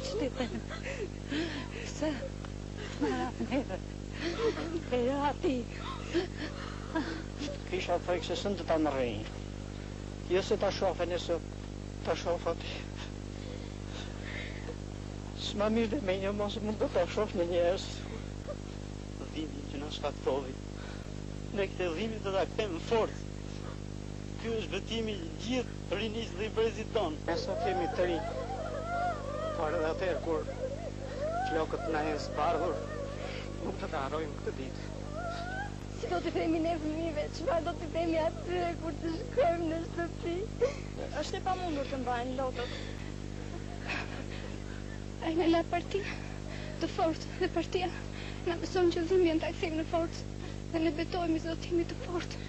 qytetin. Se të marrë neve. E ati. Kisha frikë se sënë të ta mërrejnë. Jo se ta shofe nëse ta shofe ati. S'ma mirë dhe me një mos mund të ta shof në njerës. Dhimi që na shkaktovi. Ne këtë dhimi të ta këtem fort. Ky është vetimi gjithë rinis dhe i brezit tonë. Ne sa kemi të ri. Por edhe atëherë kur flokët na e zbardhur, nuk të ta harrojmë këtë ditë. Si do t'i themi ne fëmijëve, çfarë do t'i themi atyre kur të shkojmë në shtëpi? Është e pamundur të mbajnë lotët. Ai në la partia të fortë dhe partia na mëson që dhimbjen ta kthejmë në forcë dhe ne betojmë se do të jemi të fortë.